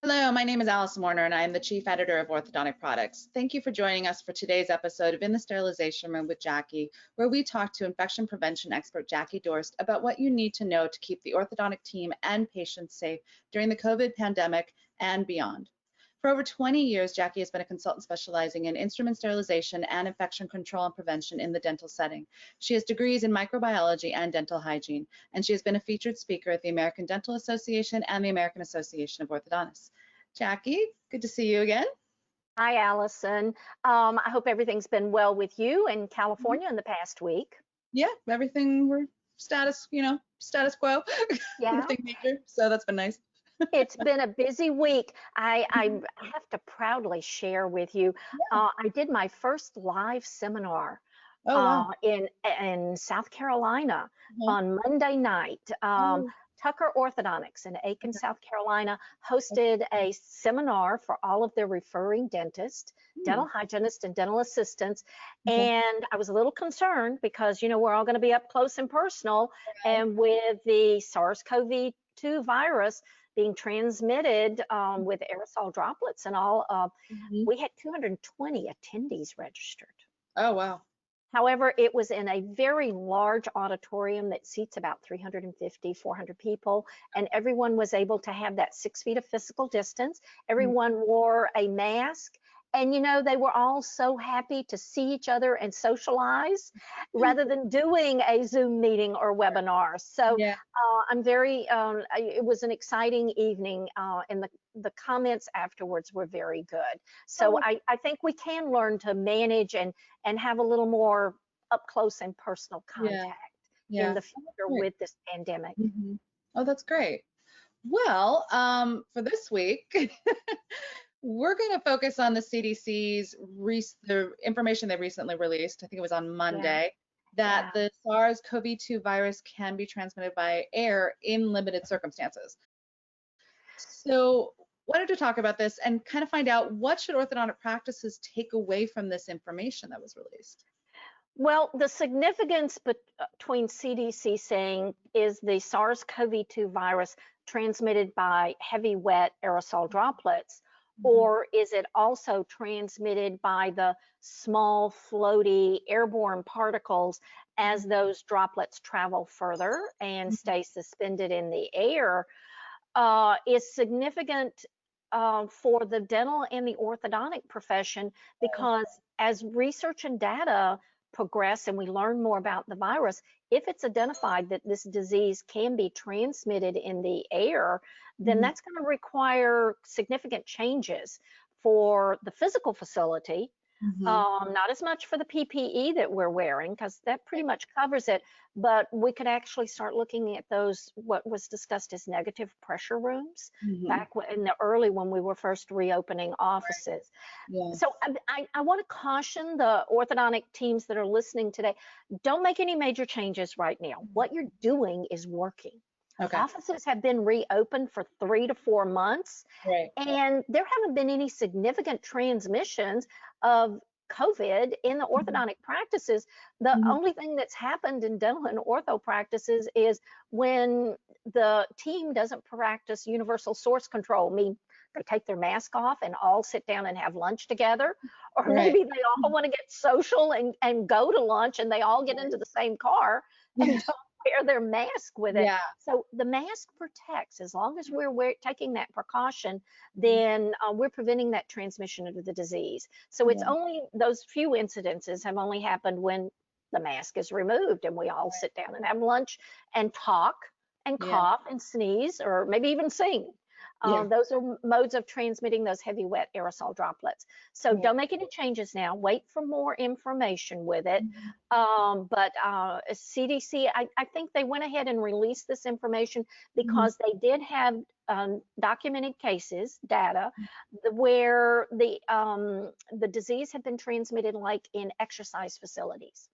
Hello, my name is Alice Warner, and I am the Chief Editor of Orthodontic Products. Thank you for joining us for today's episode of In the Sterilization Room with Jackie, where we talk to infection prevention expert Jackie Dorst about what you need to know to keep the orthodontic team and patients safe during the COVID pandemic and beyond. For over 20 years, Jackie has been a consultant specializing in instrument sterilization and infection control and prevention in the dental setting. She has degrees in microbiology and dental hygiene, and she has been a featured speaker at the American Dental Association and the American Association of Orthodontists. Jackie, good to see you again. Hi, Allison. I hope everything's been well with you in California in the past week. Yeah, everything, we're status quo. Yeah. Nothing major, so that's been nice. It's been a busy week. I have to proudly share with you, I did my first live seminar in South Carolina on Monday night. Tucker Orthodontics in Aiken, South Carolina, hosted a seminar for all of their referring dentists, dental hygienists, and dental assistants. And I was a little concerned because, you know, we're all going to be up close and personal. And with the SARS-CoV-2 virus being transmitted with aerosol droplets and all, we had 220 attendees registered. Oh, wow. However, it was in a very large auditorium that seats about 350, 400 people, and everyone was able to have that 6 feet of physical distance. Everyone wore a mask, and you know, they were all so happy to see each other and socialize rather than doing a Zoom meeting or webinar. So I'm very, it was an exciting evening, and the comments afterwards were very good. So I think we can learn to manage and have a little more up close and personal contact in the future with this pandemic. Oh, that's great. Well, for this week, we're going to focus on the CDC's the information they recently released. I think it was on Monday, that the SARS-CoV-2 virus can be transmitted by air in limited circumstances. So wanted to talk about this and kind of find out, what should orthodontic practices take away from this information that was released? Well, the significance between CDC saying is the SARS-CoV-2 virus transmitted by heavy, wet aerosol droplets, or is it also transmitted by the small, floaty, airborne particles as those droplets travel further and stay suspended in the air, is significant for the dental and the orthodontic profession, because as research and data progress and we learn more about the virus, if it's identified that this disease can be transmitted in the air, then that's going to require significant changes for the physical facility. Not as much for the PPE that we're wearing, because that pretty much covers it, but we could actually start looking at those, what was discussed as negative pressure rooms back in the early when we were first reopening offices. So I want to caution the orthodontic teams that are listening today, don't make any major changes right now. What you're doing is working. Offices have been reopened for 3 to 4 months, and there haven't been any significant transmissions of COVID in the orthodontic practices. The only thing that's happened in dental and ortho practices is when the team doesn't practice universal source control, mean they take their mask off and all sit down and have lunch together, or maybe they all want to get social and go to lunch and they all get into the same car and don't wear their mask with it. So the mask protects. As long as we're taking that precaution, then we're preventing that transmission of the disease. So it's only those few incidences have only happened when the mask is removed and we all sit down and have lunch and talk and cough and sneeze, or maybe even sing. Those are modes of transmitting those heavy, wet aerosol droplets. So don't make any changes now. Wait for more information with it. But CDC, I think they went ahead and released this information because they did have documented cases, data, where the disease had been transmitted, like in exercise facilities.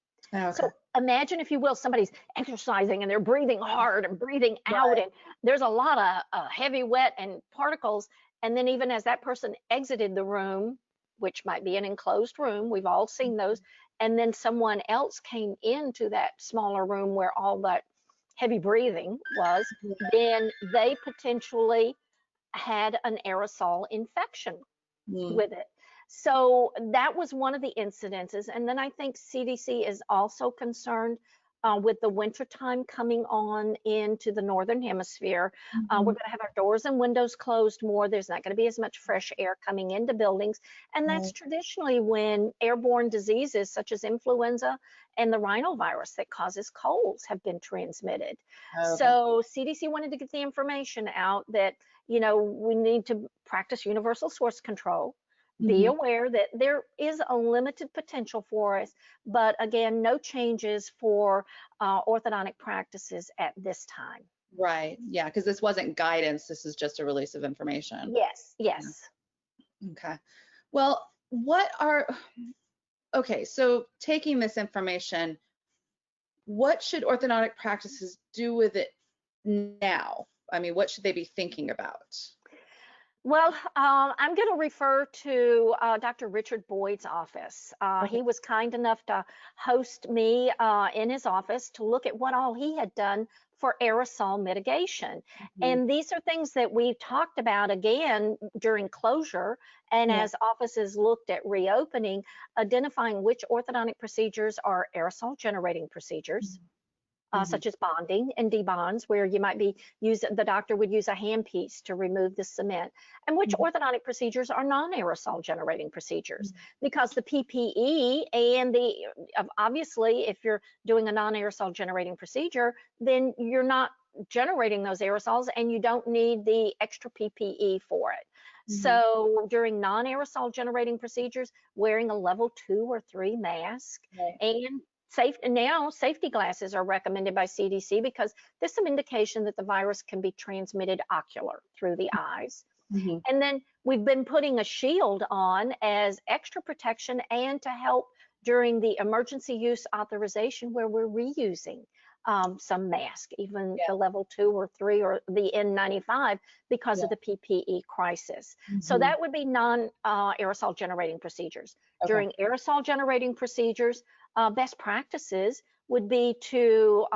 So imagine, if you will, somebody's exercising and they're breathing hard and breathing out, and there's a lot of heavy, wet, and particles. And then even as that person exited the room, which might be an enclosed room, we've all seen those, and then someone else came into that smaller room where all that heavy breathing was, then they potentially had an aerosol infection Mm. with it. So that was one of the incidences. And then I think CDC is also concerned with the wintertime coming on into the Northern Hemisphere. We're going to have our doors and windows closed more. There's not going to be as much fresh air coming into buildings. And that's Right. traditionally when airborne diseases such as influenza and the rhinovirus that causes colds have been transmitted. Okay. So CDC wanted to get the information out that, you know, we need to practice universal source control, be Mhm. aware that there is a limited potential for us, but again, no changes for orthodontic practices at this time. Right. Yeah, because this wasn't guidance. This is just a release of information. Yes, Yeah. yes. Okay. Well, what are, okay, so taking this information, what should orthodontic practices do with it now? I mean, what should they be thinking about? Well, I'm going to refer to Dr. Richard Boyd's office. Okay. He was kind enough to host me in his office to look at what all he had done for aerosol mitigation. Mhm. And these are things that we've talked about again during closure and Yeah. as offices looked at reopening, identifying which orthodontic procedures are aerosol generating procedures, Mhm. such as bonding and debonds, where you might be the doctor would use a handpiece to remove the cement, and which Mhm. orthodontic procedures are non-aerosol generating procedures, Mhm. because the PPE and obviously, if you're doing a non-aerosol generating procedure, then you're not generating those aerosols and you don't need the extra PPE for it. Mhm. So during non-aerosol generating procedures, wearing a level 2 or 3 mask Right. and now safety glasses are recommended by CDC because there's some indication that the virus can be transmitted ocular through the eyes. Mhm. And then we've been putting a shield on as extra protection and to help during the emergency use authorization where we're reusing some mask, even Yeah. the level 2 or 3 or the N95 because Yeah. of the PPE crisis. So Mhm. that would be non-aerosol generating procedures. Okay. During aerosol generating procedures, best practices would be to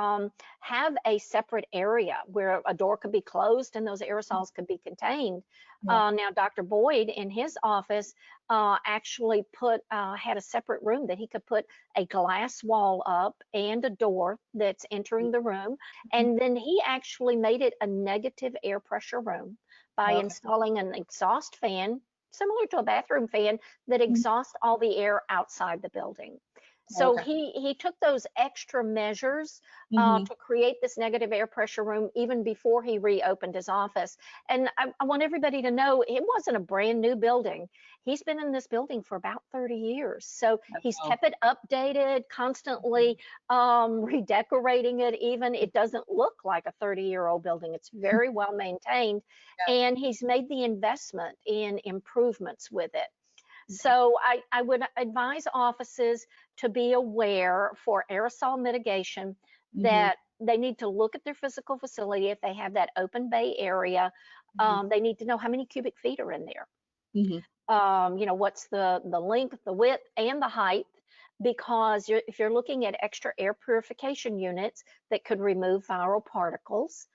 have a separate area where a door could be closed and those aerosols could be contained. Yeah. Now, Dr. Boyd in his office actually had a separate room that he could put a glass wall up and a door that's entering the room. Mhm. And then he actually made it a negative air pressure room by Okay. installing an exhaust fan, similar to a bathroom fan, that Mhm. exhausts all the air outside the building. So Okay. he took those extra measures Mhm. to create this negative air pressure room even before he reopened his office. And I want everybody to know it wasn't a brand new building. He's been in this building for about 30 years. So he's Oh. kept it updated, constantly redecorating it even. It doesn't look like a 30-year-old building. It's very well maintained. Yeah. And he's made the investment in improvements with it. Okay. So I would advise offices to be aware for aerosol mitigation Mhm. that they need to look at their physical facility. If they have that open bay area, Mhm. they need to know how many cubic feet are in there. Mhm. You know, what's the length, the width, and the height, because if you're looking at extra air purification units that could remove viral particles,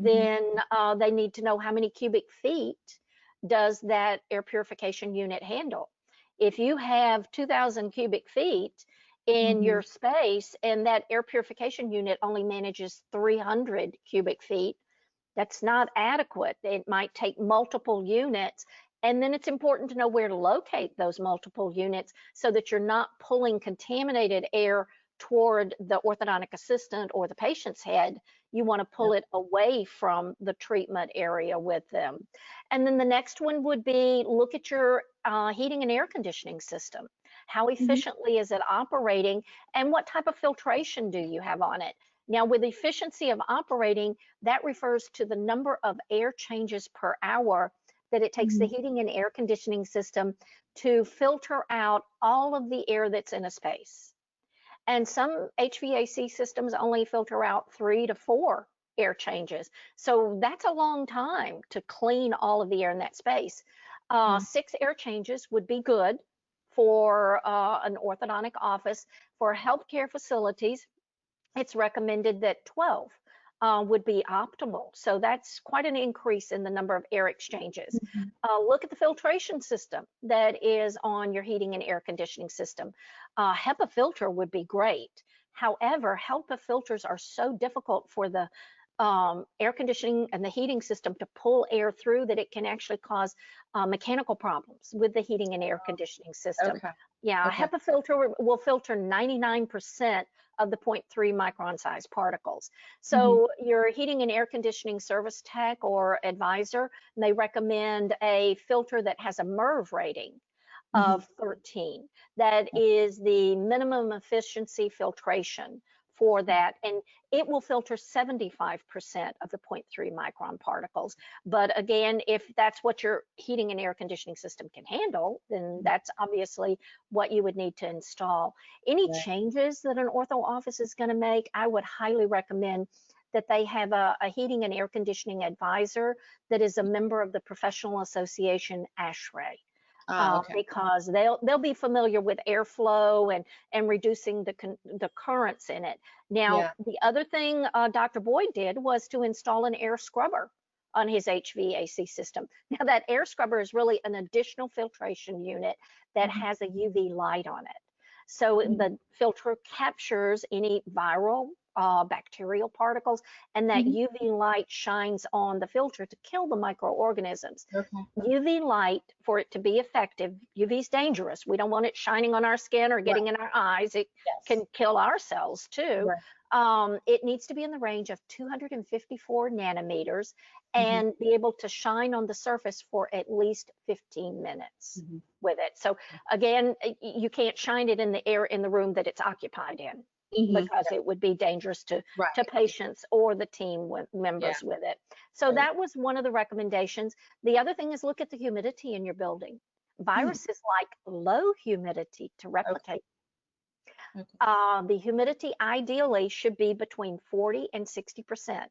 Mhm. then they need to know how many cubic feet does that air purification unit handle. If you have 2,000 cubic feet in Mhm. your space and that air purification unit only manages 300 cubic feet, that's not adequate. It might take multiple units. And then it's important to know where to locate those multiple units so that you're not pulling contaminated air toward the orthodontic assistant or the patient's head. You want to Yeah. pull it away from the treatment area with them. And then the next one would be look at your heating and air conditioning system. How Mhm. efficiently is it operating and what type of filtration do you have on it? Now, with efficiency of operating, that refers to the number of air changes per hour that it takes the Mhm. heating and air conditioning system to filter out all of the air that's in a space. And some HVAC systems only filter out 3 to 4 air changes. So that's a long time to clean all of the air in that space. Yeah. 6 air changes would be good for an orthodontic office. For healthcare facilities, it's recommended that 12 would be optimal. So that's quite an increase in the number of air exchanges. Mhm. Look at the filtration system that is on your heating and air conditioning system. HEPA filter would be great. However, HEPA filters are so difficult for the air conditioning and the heating system to pull air through that it can actually cause mechanical problems with the heating and air conditioning system. Okay. Yeah, a Okay. HEPA filter will filter 99% of the 0.3 micron size particles. So your heating and air conditioning service tech or advisor may recommend a filter that has a MERV rating Mhm. of 13. That is the minimum efficiency filtration for that, and it will filter 75% of the 0.3 micron particles. But again, if that's what your heating and air conditioning system can handle, then that's obviously what you would need to install. Any Right. changes that an ortho office is going to make, I would highly recommend that they have a heating and air conditioning advisor that is a member of the Professional Association ASHRAE. Okay. Because they'll be familiar with airflow and reducing the currents in it. Now, Yeah. the other thing Dr. Boyd did was to install an air scrubber on his HVAC system. Now, that air scrubber is really an additional filtration unit that Mhm. has a UV light on it. So Mhm. the filter captures any viral bacterial particles, and that Mhm. UV light shines on the filter to kill the microorganisms. Okay. UV light, for it to be effective, UV is dangerous. We don't want it shining on our skin or Right. getting in our eyes. It Yes. can kill our cells too. Right. It needs to be in the range of 254 nanometers Mhm. and be able to shine on the surface for at least 15 minutes Mhm. with it. So again, you can't shine it in the air in the room that it's occupied in, Mhm. because Yeah. it would be dangerous to Right. patients or the team Yeah. members with it. So Right. that was one of the recommendations. The other thing is look at the humidity in your building. Mm. Viruses like low humidity to Okay. replicate. Okay. The humidity ideally should be between 40 and 60%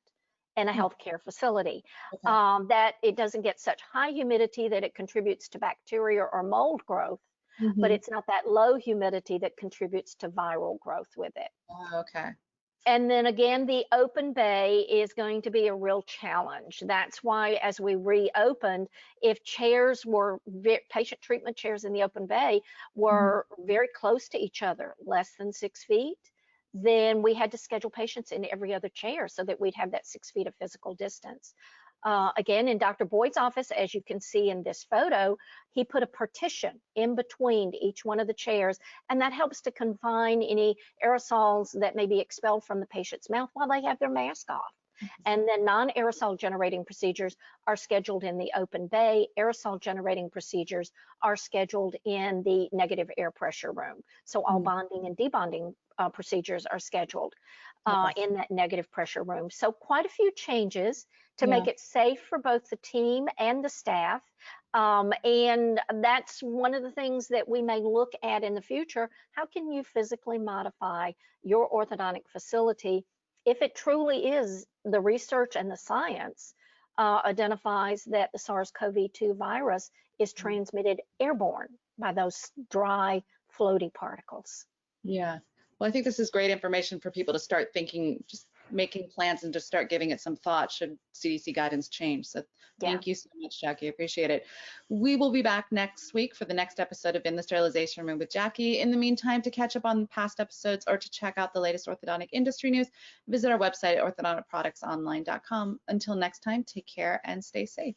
in a Mm. healthcare facility. Okay. That it doesn't get such high humidity that it contributes to bacteria or mold growth, but Mhm. it's not that low humidity that contributes to viral growth with it. Okay. And then again, the open bay is going to be a real challenge. That's why, as we reopened, if chairs were patient treatment chairs in the open bay Mhm. were very close to each other, less than 6 feet, then we had to schedule patients in every other chair so that we'd have that 6 feet of physical distance. Again, in Dr. Boyd's office, as you can see in this photo, he put a partition in between each one of the chairs, and that helps to confine any aerosols that may be expelled from the patient's mouth while they have their mask off. And then non-aerosol generating procedures are scheduled in the open bay. Aerosol generating procedures are scheduled in the negative air pressure room. So all Mhm. bonding and debonding procedures are scheduled Yes. in that negative pressure room. So quite a few changes to Yeah. make it safe for both the team and the staff. And that's one of the things that we may look at in the future. How can you physically modify your orthodontic facility if it truly is the research and the science identifies that the SARS-CoV-2 virus is Mhm. transmitted airborne by those dry, floaty particles? Yeah. Well, I think this is great information for people to start thinking, just making plans and just start giving it some thought should CDC guidance change. So Yeah. thank you so much, Jackie. I appreciate it. We will be back next week for the next episode of In the Sterilization Room with Jackie. In the meantime, to catch up on past episodes or to check out the latest orthodontic industry news, visit our website at orthodonticproductsonline.com. Until next time, take care and stay safe.